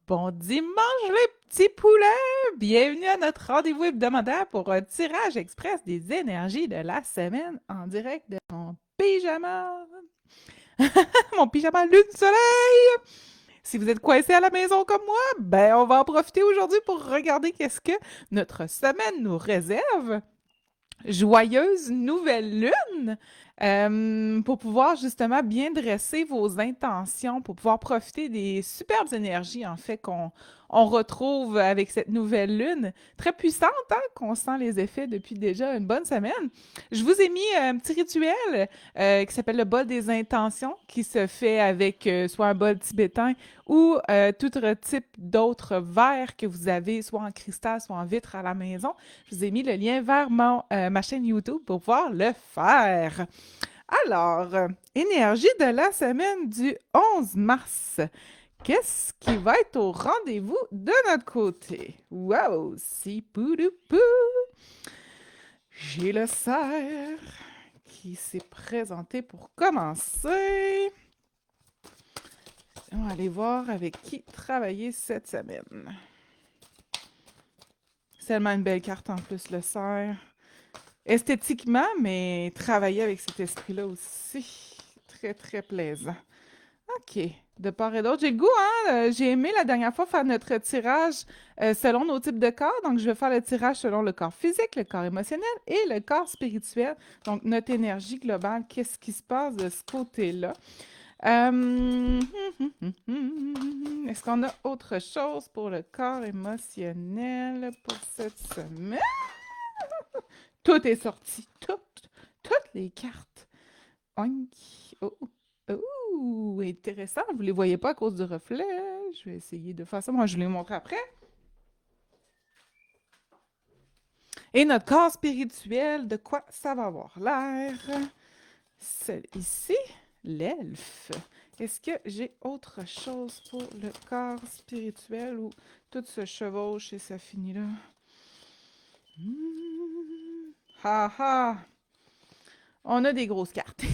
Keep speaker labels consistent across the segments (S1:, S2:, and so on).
S1: Bon dimanche les petits poulets! Bienvenue à notre rendez-vous hebdomadaire pour un tirage express des énergies de la semaine en direct de mon pyjama. Mon pyjama lune soleil! Si vous êtes coincé à la maison comme moi, ben on va en profiter aujourd'hui pour regarder qu'est-ce que notre semaine nous réserve. Joyeuse nouvelle lune pour pouvoir justement bien dresser vos intentions, pour pouvoir profiter des superbes énergies en fait qu'on retrouve avec cette nouvelle lune très puissante, hein, qu'on sent les effets depuis déjà une bonne semaine. Je vous ai mis un petit rituel qui s'appelle le bol des intentions, qui se fait avec soit un bol tibétain ou tout autre type d'autres verres que vous avez, soit en cristal, soit en vitre à la maison. Je vous ai mis le lien vers ma chaîne YouTube pour pouvoir le faire. Alors, énergie de la semaine du 11 mars. Qu'est-ce qui va être au rendez-vous de notre côté? Wow, si poudoupou! J'ai le cerf qui s'est présenté pour commencer. On va aller voir avec qui travailler cette semaine. C'est tellement une belle carte en plus, le cerf. Esthétiquement, mais travailler avec cet esprit-là aussi. Très, très plaisant. OK. De part et d'autre, j'ai le goût, hein? J'ai aimé la dernière fois faire notre tirage selon nos types de corps. Donc, je vais faire le tirage selon le corps physique, le corps émotionnel et le corps spirituel. Donc, notre énergie globale, qu'est-ce qui se passe de ce côté-là? Euh, Est-ce qu'on a autre chose pour le corps émotionnel pour cette semaine? Tout est sorti. Toutes les cartes. Oink. Oh, oh, intéressant. Vous ne les voyez pas à cause du reflet. Je vais essayer de faire ça. Moi, je vous les montre après. Et notre corps spirituel, de quoi ça va avoir l'air? Celle ici, l'elfe. Est-ce que j'ai autre chose pour le corps spirituel ou tout se chevauche et ça finit là? Ha ha! On a des grosses cartes.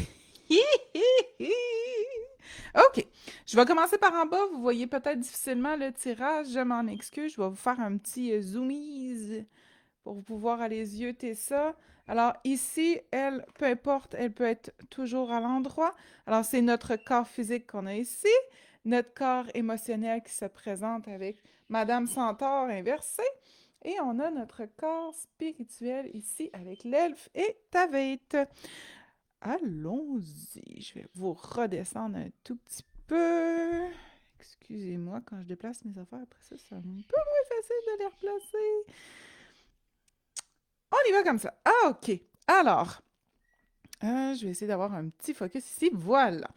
S1: OK. Je vais commencer par en bas. Vous voyez peut-être difficilement le tirage. Je m'en excuse. Je vais vous faire un petit zoomies pour pouvoir aller zioter ça. Alors ici, elle, peu importe, elle peut être toujours à l'endroit. Alors c'est notre corps physique qu'on a ici, notre corps émotionnel qui se présente avec Madame Centaure inversée, et on a notre corps spirituel ici avec l'elfe et Tavate. Allons-y. Je vais vous redescendre un tout petit peu. Excusez-moi, quand je déplace mes affaires, après ça, c'est un peu moins facile de les replacer. On y va comme ça. Ah, OK. Alors, je vais essayer d'avoir un petit focus ici. Voilà.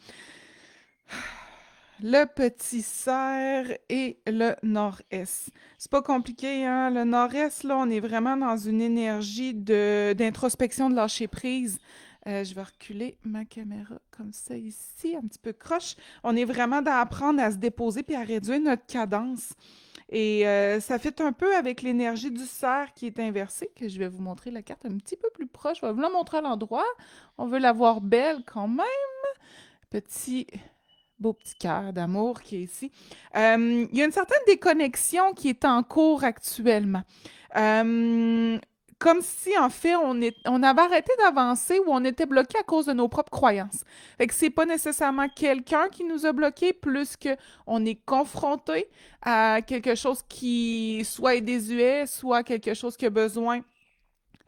S1: Le petit cerf et le nord-est. C'est pas compliqué, hein? Le nord-est, là, on est vraiment dans une énergie d'introspection, de lâcher prise. Je vais reculer ma caméra comme ça ici, un petit peu croche. On est vraiment d'apprendre à se déposer puis à réduire notre cadence. Et ça fait un peu avec l'énergie du cerf qui est inversée, que je vais vous montrer la carte un petit peu plus proche. Je vais vous la montrer à l'endroit. On veut la voir belle quand même. Petit beau petit cœur d'amour qui est ici. Il y a une certaine déconnexion qui est en cours actuellement. Euh, Comme si, en fait, on avait arrêté d'avancer ou on était bloqué à cause de nos propres croyances. Fait que c'est pas nécessairement quelqu'un qui nous a bloqués, plus que on est confronté à quelque chose qui soit est désuet, soit quelque chose qui a besoin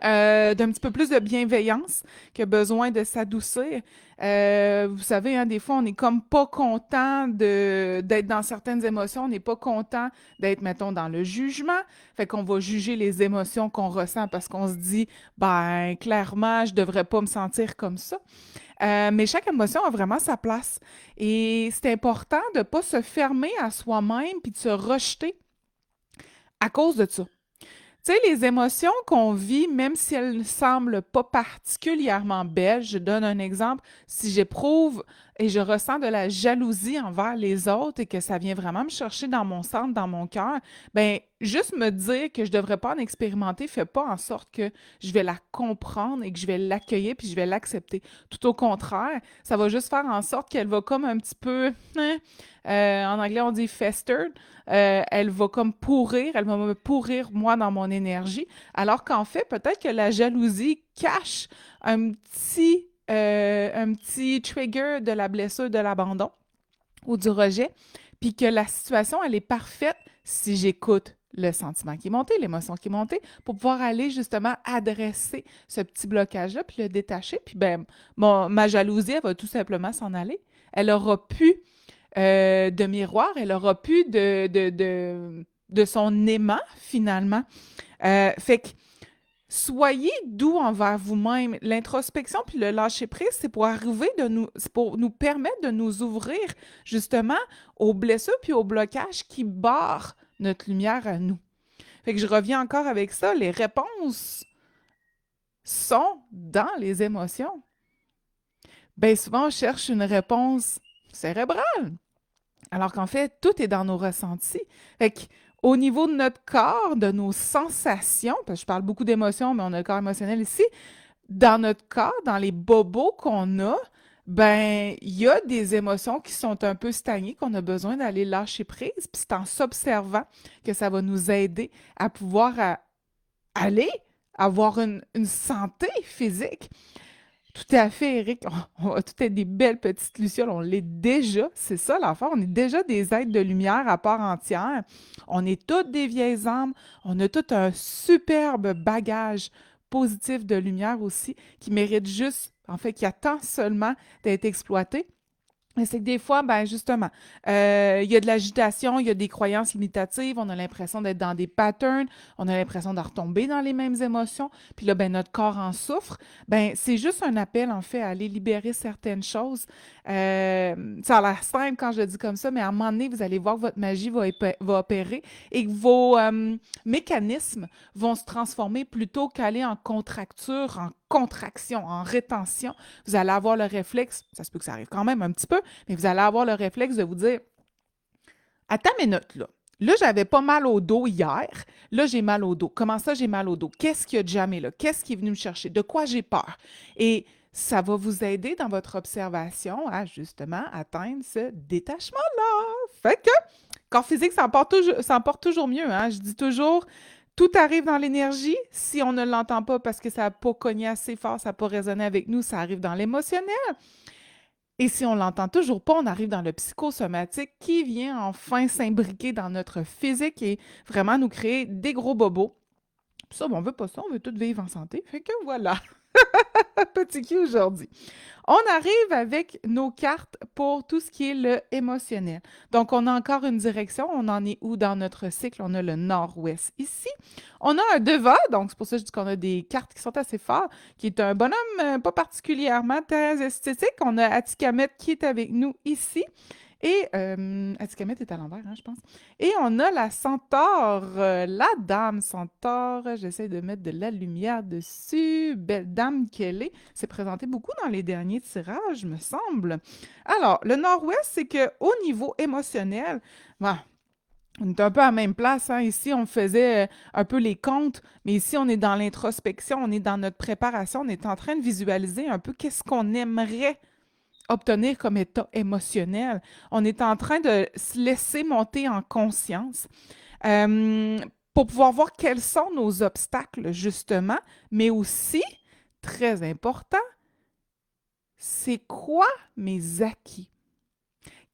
S1: d'un petit peu plus de bienveillance, qui a besoin de s'adoucir. Vous savez, hein, des fois, on n'est comme pas content d'être dans certaines émotions, on n'est pas content d'être, mettons, dans le jugement. Fait qu'on va juger les émotions qu'on ressent parce qu'on se dit, ben, clairement, je devrais pas me sentir comme ça. Mais chaque émotion a vraiment sa place. Et c'est important de ne pas se fermer à soi-même puis de se rejeter à cause de ça. Tu sais, les émotions qu'on vit, même si elles ne semblent pas particulièrement belles, je donne un exemple. Si j'éprouve et je ressens de la jalousie envers les autres et que ça vient vraiment me chercher dans mon centre, dans mon cœur, ben juste me dire que je ne devrais pas en expérimenter fait pas en sorte que je vais la comprendre et que je vais l'accueillir puis je vais l'accepter. Tout au contraire, ça va juste faire en sorte qu'elle va comme un petit peu, hein, en anglais on dit festered, elle va comme pourrir, elle va me pourrir moi dans mon énergie, alors qu'en fait, peut-être que la jalousie cache un petit trigger de la blessure de l'abandon ou du rejet, puis que la situation, elle est parfaite si j'écoute le sentiment qui est monté, l'émotion qui est montée, pour pouvoir aller justement adresser ce petit blocage-là, puis le détacher, puis ben, ma jalousie, elle va tout simplement s'en aller. Elle aura plus de miroir, elle aura plus de son aimant, finalement. Fait que soyez doux envers vous-même. L'introspection puis le lâcher-prise, c'est pour nous permettre de nous ouvrir justement aux blessures puis aux blocages qui barrent notre lumière à nous. Fait que je reviens encore avec ça. Les réponses sont dans les émotions. Bien souvent, on cherche une réponse cérébrale, alors qu'en fait, tout est dans nos ressentis. Fait que, au niveau de notre corps, de nos sensations, parce que je parle beaucoup d'émotions, mais on a le corps émotionnel ici, dans notre corps, dans les bobos qu'on a, ben, il y a des émotions qui sont un peu stagnées, qu'on a besoin d'aller lâcher prise, puis c'est en s'observant que ça va nous aider à pouvoir aller avoir une santé physique. Tout à fait, Eric. On va tout être des belles petites lucioles. On l'est déjà. C'est ça l'affaire. On est déjà des êtres de lumière à part entière. On est toutes des vieilles âmes. On a tout un superbe bagage positif de lumière aussi qui mérite juste, en fait, qui attend seulement d'être exploité. Mais c'est que des fois, ben justement, il y a de l'agitation, il y a des croyances limitatives, on a l'impression d'être dans des patterns, on a l'impression de retomber dans les mêmes émotions, puis là, ben notre corps en souffre. Ben c'est juste un appel, en fait, à aller libérer certaines choses. Ça a l'air simple quand je le dis comme ça, mais à un moment donné, vous allez voir que votre magie va opérer et que vos mécanismes vont se transformer plutôt qu'aller en contracture, en contraction, en rétention. Vous allez avoir le réflexe, ça se peut que ça arrive quand même un petit peu, mais vous allez avoir le réflexe de vous dire, attends une minute, là. Là, j'avais pas mal au dos hier. Là, j'ai mal au dos. Comment ça, j'ai mal au dos? Qu'est-ce qui a jamais là? Qu'est-ce qui est venu me chercher? De quoi j'ai peur? Et ça va vous aider dans votre observation à justement atteindre ce détachement-là. Fait que, corps physique s'en porte toujours mieux. Hein? Je dis toujours, tout arrive dans l'énergie. Si on ne l'entend pas parce que ça n'a pas cogné assez fort, ça n'a pas résonné avec nous, ça arrive dans l'émotionnel. Et si on l'entend toujours pas, on arrive dans le psychosomatique qui vient enfin s'imbriquer dans notre physique et vraiment nous créer des gros bobos. Puis ça, ben, on veut pas ça, on veut tout vivre en santé. Fait que voilà, petit cul aujourd'hui. On arrive avec nos cartes pour tout ce qui est le émotionnel. Donc, on a encore une direction. On en est où dans notre cycle? On a le nord-ouest ici. On a un Deva, donc c'est pour ça que je dis qu'on a des cartes qui sont assez fortes, qui est un bonhomme pas particulièrement très esthétique. On a Atikamet qui est avec nous ici. Et Atikamet est à l'envers, hein, je pense. Et on a la centaure, la dame centaure. J'essaie de mettre de la lumière dessus. Belle dame qu'elle est. C'est présenté beaucoup dans les derniers tirages, me semble. Alors, le nord-ouest, c'est qu'au niveau émotionnel, bon, on est un peu à la même place. Hein. Ici, on faisait un peu les comptes, mais ici, on est dans l'introspection, on est dans notre préparation, on est en train de visualiser un peu qu'est-ce qu'on aimerait obtenir comme état émotionnel. On est en train de se laisser monter en conscience pour pouvoir voir quels sont nos obstacles, justement, mais aussi, très important, c'est quoi mes acquis?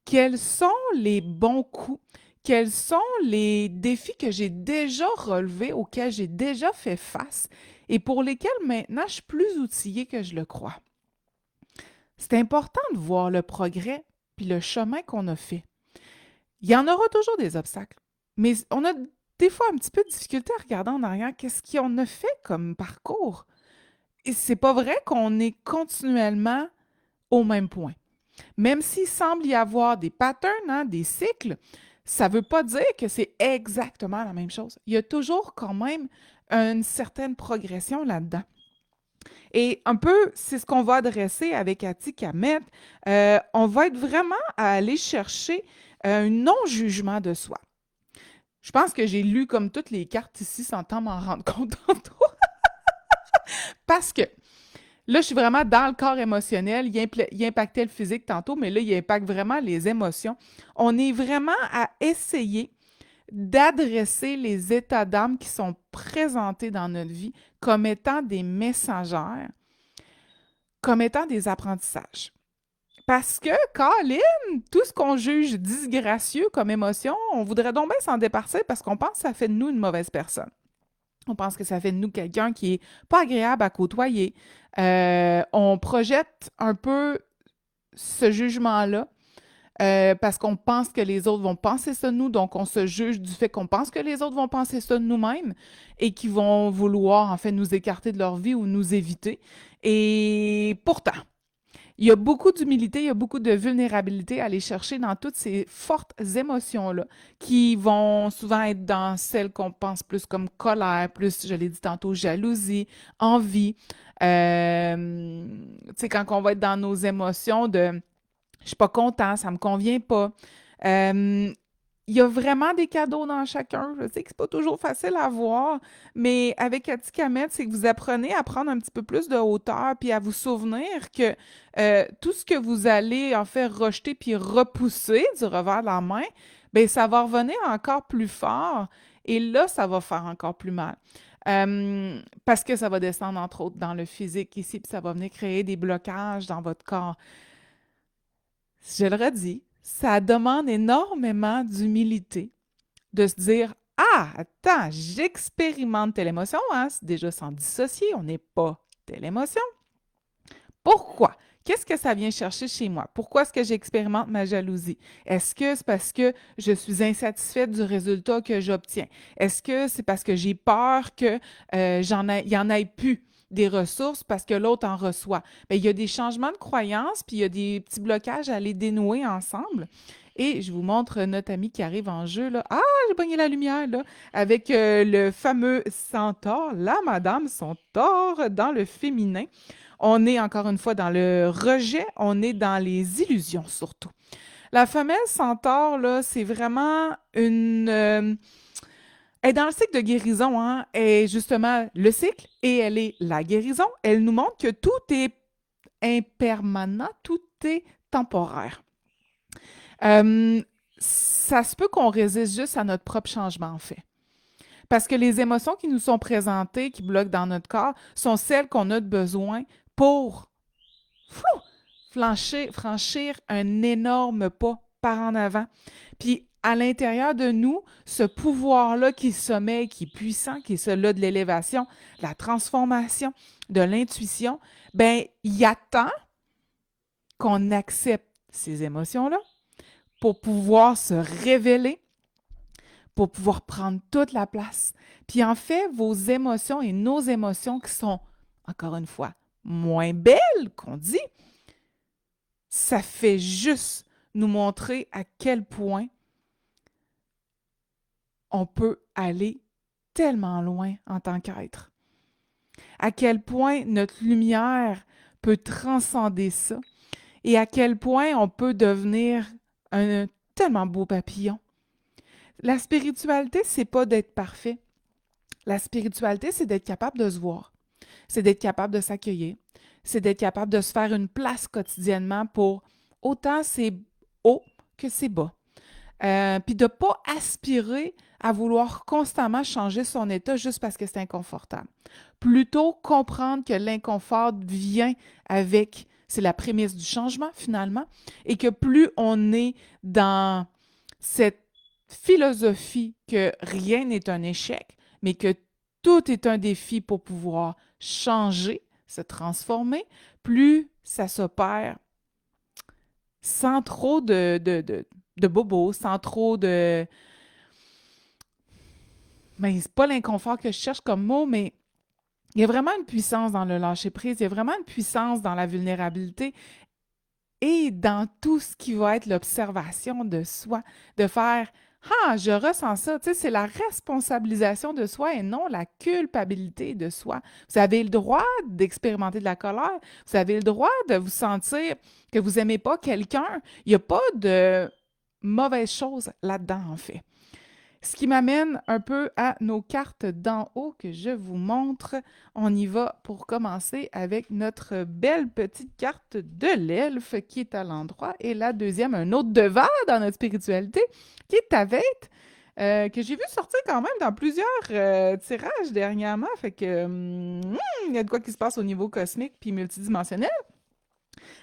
S1: Quels sont les bons coups? Quels sont les défis que j'ai déjà relevés, auxquels j'ai déjà fait face et pour lesquels maintenant je suis plus outillée que je le crois? C'est important de voir le progrès puis le chemin qu'on a fait. Il y en aura toujours des obstacles, mais on a des fois un petit peu de difficulté à regarder en arrière qu'est-ce qu'on a fait comme parcours. Et c'est pas vrai qu'on est continuellement au même point. Même s'il semble y avoir des patterns, hein, des cycles, ça ne veut pas dire que c'est exactement la même chose. Il y a toujours quand même une certaine progression là-dedans. Et un peu, c'est ce qu'on va adresser avec Atikamet. On va être vraiment à aller chercher un non-jugement de soi. Je pense que j'ai lu comme toutes les cartes ici sans tant m'en rendre compte tantôt. Parce que là, je suis vraiment dans le corps émotionnel. Il impactait le physique tantôt, mais là, il impacte vraiment les émotions. On est vraiment à essayer d'adresser les états d'âme qui sont présentés dans notre vie comme étant des messagères, comme étant des apprentissages. Parce que, Colin, tout ce qu'on juge disgracieux comme émotion, on voudrait donc bien s'en départir parce qu'on pense que ça fait de nous une mauvaise personne. On pense que ça fait de nous quelqu'un qui est pas agréable à côtoyer. On projette un peu ce jugement-là parce qu'on pense que les autres vont penser ça de nous, donc on se juge du fait qu'on pense que les autres vont penser ça de nous-mêmes et qu'ils vont vouloir en fait nous écarter de leur vie ou nous éviter. Et pourtant, il y a beaucoup d'humilité, il y a beaucoup de vulnérabilité à aller chercher dans toutes ces fortes émotions-là, qui vont souvent être dans celles qu'on pense plus comme colère, plus, je l'ai dit tantôt, jalousie, envie. Tu sais, quand on va être dans nos émotions de je suis pas content, ça me convient pas. Euh, il y a vraiment des cadeaux dans chacun. Je sais que c'est pas toujours facile à voir, mais avec Atikamet, c'est que vous apprenez à prendre un petit peu plus de hauteur puis à vous souvenir que tout ce que vous allez en fait rejeter puis repousser du revers de la main, ben ça va revenir encore plus fort et là, ça va faire encore plus mal. Parce que ça va descendre entre autres dans le physique ici, puis ça va venir créer des blocages dans votre corps. Je le redis, ça demande énormément d'humilité de se dire ah, attends, j'expérimente telle émotion, hein? C'est déjà s'en dissocier, on n'est pas telle émotion. Pourquoi? Qu'est-ce que ça vient chercher chez moi? Pourquoi est-ce que j'expérimente ma jalousie? Est-ce que c'est parce que je suis insatisfaite du résultat que j'obtiens? Est-ce que c'est parce que j'ai peur que il y en ait plus des ressources parce que l'autre en reçoit? Bien, il y a des changements de croyances, puis il y a des petits blocages à les dénouer ensemble. Et je vous montre notre ami qui arrive en jeu, là. Ah, j'ai pogné la lumière, là, avec le fameux centaure, la Madame Centaure dans le féminin. On est encore une fois dans le rejet, on est dans les illusions surtout. La femelle centaure, là, c'est vraiment elle est dans le cycle de guérison, hein, elle est justement le cycle et elle est la guérison. Elle nous montre que tout est impermanent, tout est temporaire. Ça se peut qu'on résiste juste à notre propre changement, en fait. Parce que les émotions qui nous sont présentées, qui bloquent dans notre corps, sont celles qu'on a besoin pour franchir un énorme pas par en avant. Puis à l'intérieur de nous, ce pouvoir-là qui sommeille, qui est puissant, qui est celui-là de l'élévation, de la transformation, de l'intuition, ben il attend qu'on accepte ces émotions-là pour pouvoir se révéler, pour pouvoir prendre toute la place. Puis en fait, vos émotions et nos émotions qui sont, encore une fois, moins belles qu'on dit, ça fait juste nous montrer à quel point on peut aller tellement loin en tant qu'être. À quel point notre lumière peut transcender ça et à quel point on peut devenir un tellement beau papillon. La spiritualité, c'est pas d'être parfait. La spiritualité, c'est d'être capable de se voir. C'est d'être capable de s'accueillir. C'est d'être capable de se faire une place quotidiennement pour autant c'est haut que c'est bas. Puis de ne pas aspirer à vouloir constamment changer son état juste parce que c'est inconfortable. Plutôt comprendre que l'inconfort vient avec, c'est la prémisse du changement finalement, et que plus on est dans cette philosophie que rien n'est un échec, mais que tout est un défi pour pouvoir changer, se transformer, plus ça s'opère sans trop de bobos, sans trop de... Mais c'est pas l'inconfort que je cherche comme mot, mais il y a vraiment une puissance dans le lâcher-prise, il y a vraiment une puissance dans la vulnérabilité et dans tout ce qui va être l'observation de soi, de faire Ah, je ressens ça. Tu sais, c'est la responsabilisation de soi et non la culpabilité de soi. Vous avez le droit d'expérimenter de la colère. Vous avez le droit de vous sentir que vous n'aimez pas quelqu'un. Il n'y a pas de mauvaise chose là-dedans, en fait. Ce qui m'amène un peu à nos cartes d'en haut que je vous montre. On y va pour commencer avec notre belle petite carte de l'elfe qui est à l'endroit et la deuxième, un autre devant dans notre spiritualité, qui est Tavet, que j'ai vu sortir quand même dans plusieurs tirages dernièrement. Fait que il y a de quoi qui se passe au niveau cosmique puis multidimensionnel.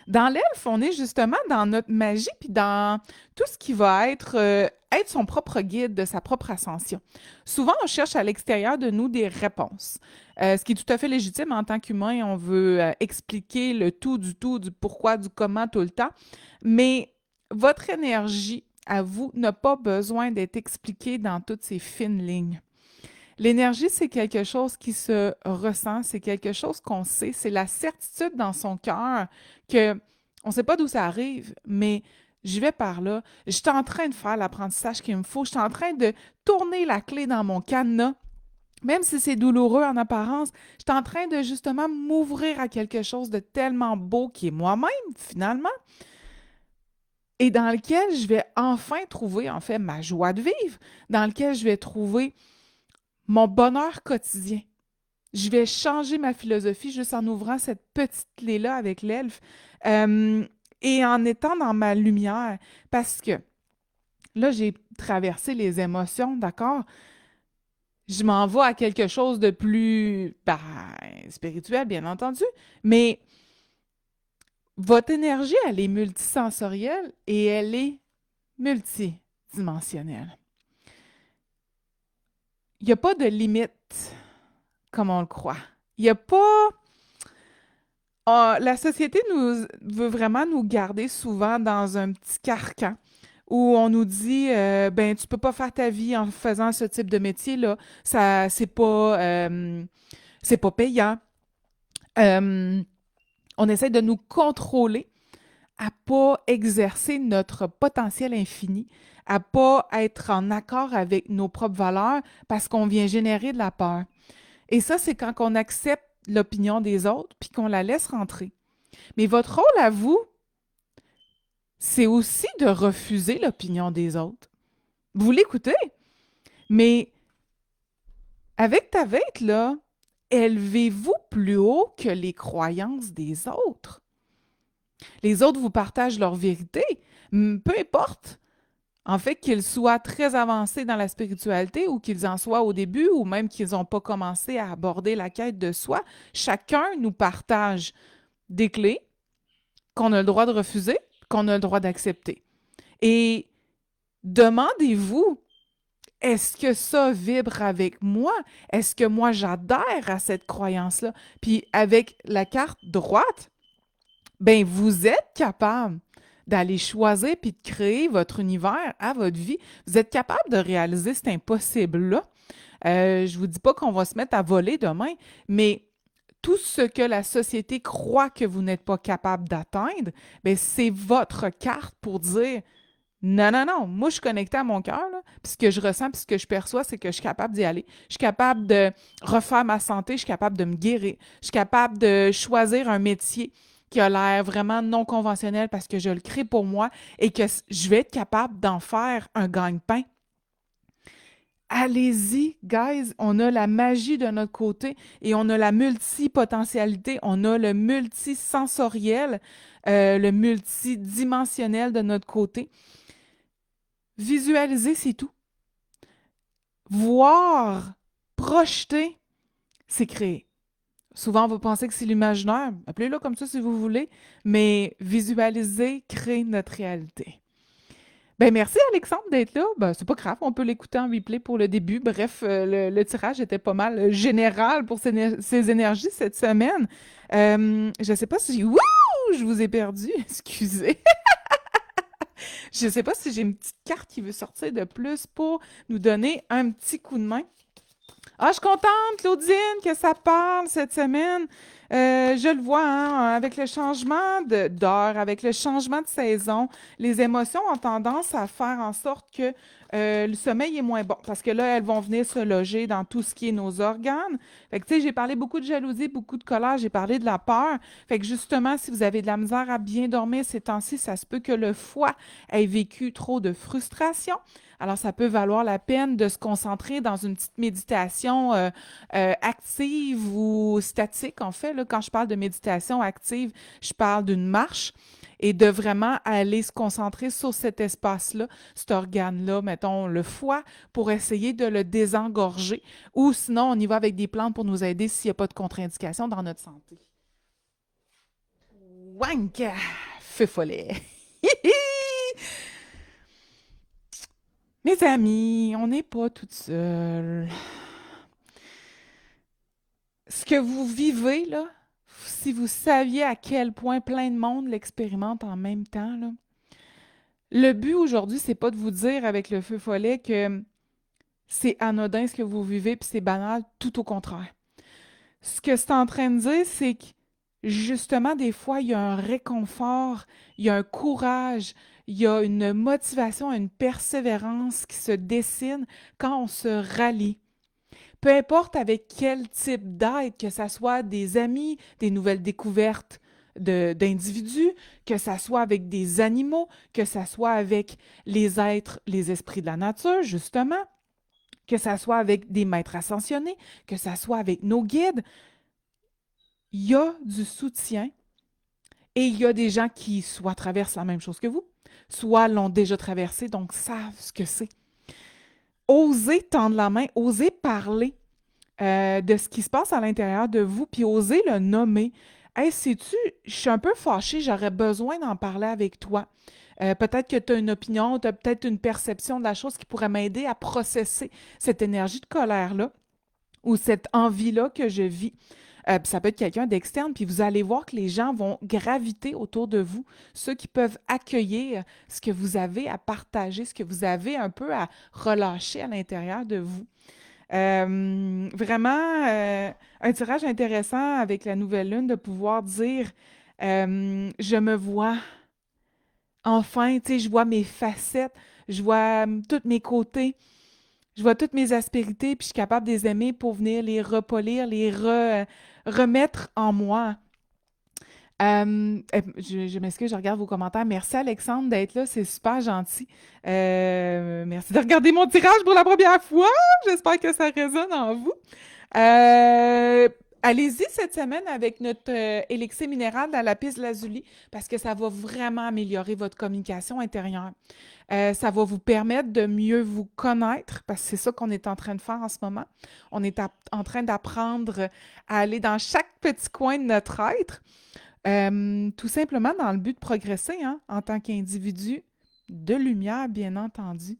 S1: Dans l'elfe, on est justement dans notre magie puis dans tout ce qui va être son propre guide de sa propre ascension. Souvent, on cherche à l'extérieur de nous des réponses, ce qui est tout à fait légitime en tant qu'humain. On veut expliquer le tout, du pourquoi, du comment tout le temps. Mais votre énergie à vous n'a pas besoin d'être expliquée dans toutes ces fines lignes. L'énergie, c'est quelque chose qui se ressent, c'est quelque chose qu'on sait, c'est la certitude dans son cœur que on ne sait pas d'où ça arrive, mais j'y vais par là. Je suis en train de faire l'apprentissage qu'il me faut. Je suis en train de tourner la clé dans mon cadenas. Même si c'est douloureux en apparence, je suis en train de justement m'ouvrir à quelque chose de tellement beau qui est moi-même, finalement, et dans lequel je vais enfin trouver, en fait, ma joie de vivre, dans lequel je vais trouver mon bonheur quotidien. Je vais changer ma philosophie juste en ouvrant cette petite clé-là avec l'elfe et en étant dans ma lumière. Parce que là, j'ai traversé les émotions, d'accord? Je m'en vais à quelque chose de plus spirituel, bien entendu, mais votre énergie, elle est multisensorielle et elle est multidimensionnelle. Il n'y a pas de limite comme on le croit. Il n'y a pas. La société veut vraiment nous garder souvent dans un petit carcan où on nous dit ben tu peux pas faire ta vie en faisant ce type de métier-là. Ça, c'est pas payant. Euh, on essaie de nous contrôler à pas exercer notre potentiel infini, à pas être en accord avec nos propres valeurs parce qu'on vient générer de la peur. Et ça, c'est quand on accepte l'opinion des autres puis qu'on la laisse rentrer. Mais votre rôle à vous, c'est aussi de refuser l'opinion des autres. Vous l'écoutez, mais avec ta vête, là, élevez-vous plus haut que les croyances des autres. Les autres vous partagent leur vérité, peu importe. En fait, qu'ils soient très avancés dans la spiritualité ou qu'ils en soient au début ou même qu'ils n'ont pas commencé à aborder la quête de soi, chacun nous partage des clés qu'on a le droit de refuser, qu'on a le droit d'accepter. Et demandez-vous, est-ce que ça vibre avec moi? Est-ce que moi j'adhère à cette croyance-là? Puis avec la carte droite, ben vous êtes capable d'aller choisir puis de créer votre univers à votre vie. Vous êtes capable de réaliser cet impossible-là. Je ne vous dis pas qu'on va se mettre à voler demain, mais tout ce que la société croit que vous n'êtes pas capable d'atteindre, ben c'est votre carte pour dire non, non, non, moi je suis connectée à mon cœur, là, puis ce que je ressens, puis ce que je perçois, c'est que je suis capable d'y aller. Je suis capable de refaire ma santé, je suis capable de me guérir, je suis capable de choisir un métier qui a l'air vraiment non conventionnel parce que je le crée pour moi et que je vais être capable d'en faire un gagne-pain. Allez-y, guys, on a la magie de notre côté et on a la multipotentialité, on a le multisensoriel, le multidimensionnel de notre côté. Visualiser, c'est tout. Voir, projeter, c'est créer. Souvent, on va penser que c'est l'imaginaire. Appelez-le comme ça si vous voulez, mais visualiser crée notre réalité. Ben merci Alexandre d'être là. Ben, c'est pas grave, on peut l'écouter en replay pour le début. Bref, le tirage était pas mal général pour ces énergies cette semaine. Je sais pas si... Wouh! Je vous ai perdu, excusez. Je sais pas si j'ai une petite carte qui veut sortir de plus pour nous donner un petit coup de main. Ah, je suis contente, Claudine, que ça parle cette semaine. Je le vois, hein, avec le changement d'heure, avec le changement de saison, les émotions ont tendance à faire en sorte que le sommeil est moins bon parce que là, elles vont venir se loger dans tout ce qui est nos organes. Fait que, tu sais, j'ai parlé beaucoup de jalousie, beaucoup de colère, j'ai parlé de la peur. Fait que justement, si vous avez de la misère à bien dormir ces temps-ci, ça se peut que le foie ait vécu trop de frustration. Alors, ça peut valoir la peine de se concentrer dans une petite méditation active ou statique, en fait. Là, quand je parle de méditation active, je parle d'une marche et de vraiment aller se concentrer sur cet espace-là, cet organe-là, mettons le foie, pour essayer de le désengorger. Ou sinon, on y va avec des plantes pour nous aider s'il n'y a pas de contre-indication dans notre santé. Wanka! Feu follet! Mes amis, on n'est pas toutes seules. Ce que vous vivez, là, si vous saviez à quel point plein de monde l'expérimente en même temps, là, le but aujourd'hui, c'est pas de vous dire avec le feu follet que c'est anodin ce que vous vivez puis c'est banal, tout au contraire. Ce que c'est en train de dire, c'est que justement, des fois, il y a un réconfort, il y a un courage, il y a une motivation, une persévérance qui se dessine quand on se rallie. Peu importe avec quel type d'aide, que ça soit des amis, des nouvelles découvertes d'individus, que ça soit avec des animaux, que ça soit avec les êtres, les esprits de la nature, justement, que ça soit avec des maîtres ascensionnés, que ça soit avec nos guides, il y a du soutien et il y a des gens qui soit traversent la même chose que vous, soit l'ont déjà traversé, donc savent ce que c'est. Osez tendre la main, osez parler de ce qui se passe à l'intérieur de vous, puis oser le nommer. Hey, sais-tu, je suis un peu fâchée, j'aurais besoin d'en parler avec toi. Peut-être que tu as une opinion, tu as peut-être une perception de la chose qui pourrait m'aider à processer cette énergie de colère-là ou cette envie-là que je vis. Puis ça peut être quelqu'un d'externe, puis vous allez voir que les gens vont graviter autour de vous, ceux qui peuvent accueillir ce que vous avez à partager, ce que vous avez un peu à relâcher à l'intérieur de vous. Vraiment, un tirage intéressant avec la nouvelle lune de pouvoir dire je me vois enfin, tu sais, je vois mes facettes, je vois tous mes côtés, je vois toutes mes aspérités, puis je suis capable de les aimer pour venir les repolir, remettre en moi. Je m'excuse, je regarde vos commentaires. Merci Alexandre d'être là, c'est super gentil. Merci de regarder mon tirage pour la première fois. J'espère que ça résonne en vous. Euh, Allez-y cette semaine avec notre élixir minéral dans la piste lazuli parce que ça va vraiment améliorer votre communication intérieure. Ça va vous permettre de mieux vous connaître parce que c'est ça qu'on est en train de faire en ce moment. On est en train d'apprendre à aller dans chaque petit coin de notre être. Tout simplement dans le but de progresser hein, en tant qu'individu de lumière, bien entendu.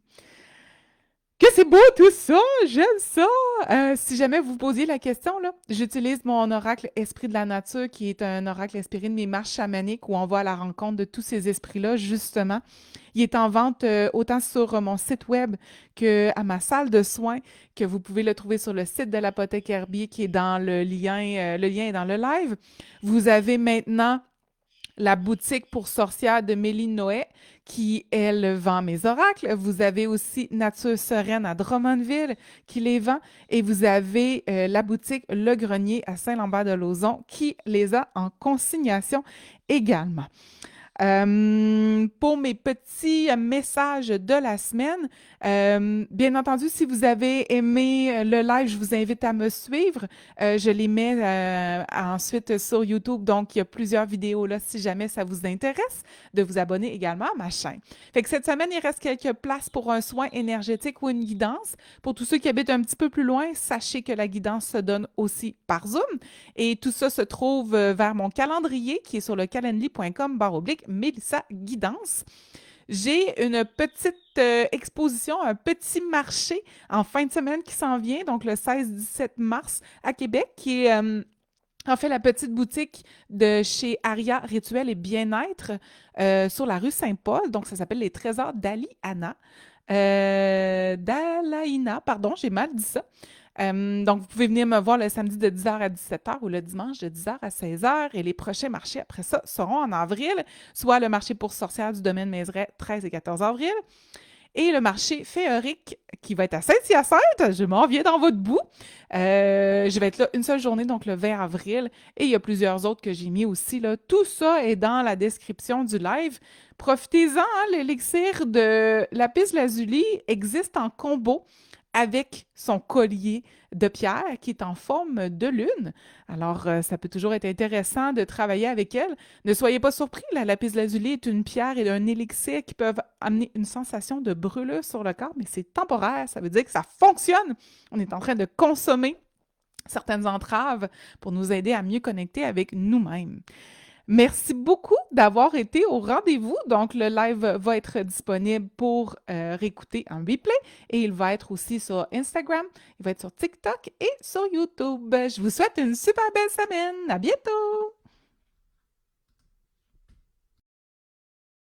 S1: Que c'est beau tout ça! J'aime ça! Si jamais vous posiez la question, là, j'utilise mon oracle Esprit de la Nature, qui est un oracle inspiré de mes marches chamaniques où on va à la rencontre de tous ces esprits-là, justement. Il est en vente autant sur mon site web qu'à ma salle de soins, que vous pouvez le trouver sur le site de l'Apothèque Herbier, qui est dans le lien est dans le live. Vous avez maintenant la boutique pour sorcières de Méline Noé, qui, elle, vend mes oracles. Vous avez aussi Nature Sereine à Drummondville, qui les vend. Et vous avez la boutique Le Grenier à Saint-Lambert-de-Lauzon, qui les a en consignation également. Pour mes petits messages de la semaine, bien entendu, si vous avez aimé le live, je vous invite à me suivre. Je les mets ensuite sur YouTube, donc il y a plusieurs vidéos là si jamais ça vous intéresse, de vous abonner également à ma chaîne. Fait que cette semaine, il reste quelques places pour un soin énergétique ou une guidance. Pour tous ceux qui habitent un petit peu plus loin, sachez que la guidance se donne aussi par Zoom. Et tout ça se trouve vers mon calendrier qui est sur le calendly.com/Mélissa Guidance. J'ai une petite exposition, un petit marché en fin de semaine qui s'en vient, donc le 16-17 mars à Québec, qui est en fait la petite boutique de chez Aria Rituel et Bien-être sur la rue Saint-Paul. Donc, ça s'appelle Les Trésors d'Ali Anna. D'Alaïna, pardon, j'ai mal dit ça. Donc, vous pouvez venir me voir le samedi de 10h à 17h ou le dimanche de 10h à 16h. Et les prochains marchés après ça seront en avril, soit le marché pour sorcières du domaine Mézeray, 13 et 14 avril, et le marché féerique qui va être à Saint-Hyacinthe. Je m'en viens dans votre bout. Je vais être là une seule journée, donc le 20 avril. Et il y a plusieurs autres que j'ai mis aussi, là. Tout ça est dans la description du live. Profitez-en, hein, l'élixir de lapis lazuli existe en combo avec son collier de pierre qui est en forme de lune. Alors, ça peut toujours être intéressant de travailler avec elle. Ne soyez pas surpris, la lapis lazuli est une pierre et un élixir qui peuvent amener une sensation de brûlure sur le corps, mais c'est temporaire, ça veut dire que ça fonctionne. On est en train de consommer certaines entraves pour nous aider à mieux connecter avec nous-mêmes. Merci beaucoup d'avoir été au rendez-vous. Donc, le live va être disponible pour réécouter en replay et il va être aussi sur Instagram, il va être sur TikTok et sur YouTube. Je vous souhaite une super belle semaine. À bientôt!